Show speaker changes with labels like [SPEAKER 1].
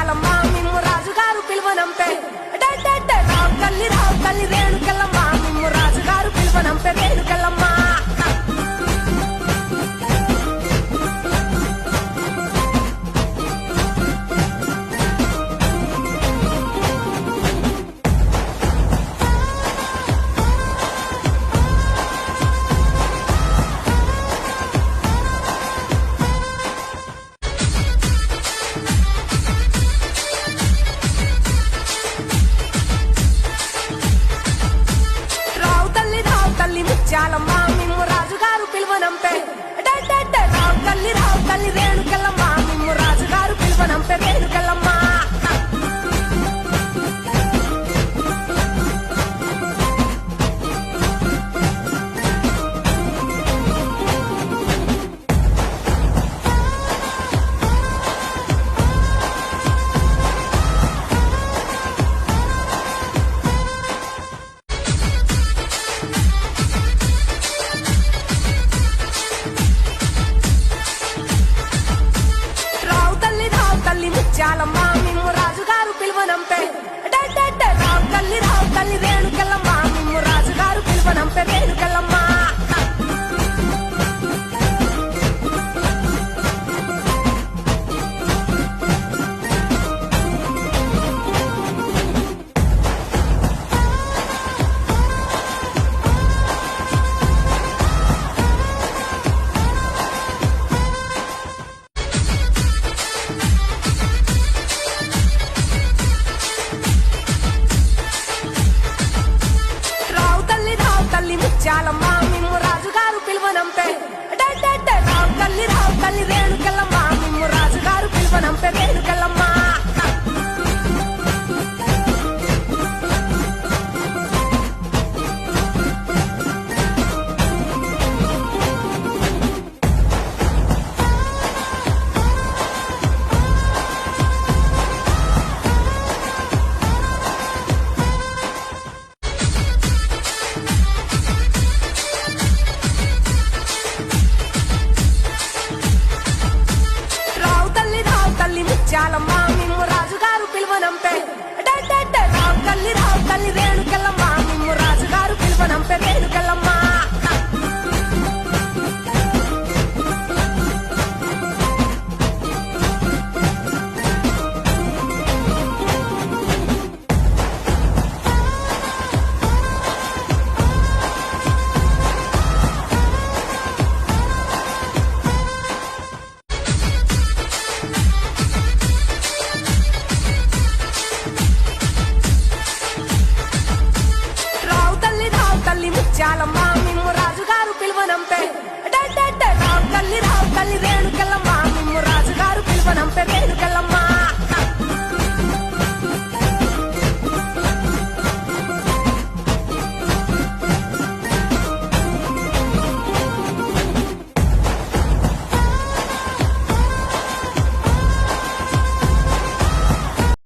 [SPEAKER 1] ముత్యాలమ్మ మిమ్ము రాజుగారు పిలువనంపే రావు తల్లి రేణుకెళ్ళమ్మ మిమ్ము రాజుగారు పిలువనంపే రేణుకెళ్ళమ్మ ముత్యాలమ్మ మిమ్ము రాజుగారు పిలువనంపే రావు తల్లి రేణుకెళ్ళమ్మ మిమ్ము రాజుగారు పిలువనంపే రేణుకెళ్ళమ్మ ముత్యాలమ్మ మిమ్ము రాజుగారు పిలువనంపే రావు తల్లి రేణుకెళ్ళమ్మ మిమ్ము రాజుగారు పిలువనంపే రేణుకెళ్ళమ్మ ముత్యాలమ్మ మిమ్ము రాజుగారు పిలువనంపే రావు తల్లి రేణుకెళ్ళమ్మ మిమ్ము రాజుగారు పిలువనంపే రేణుకెళ్ళమ్మ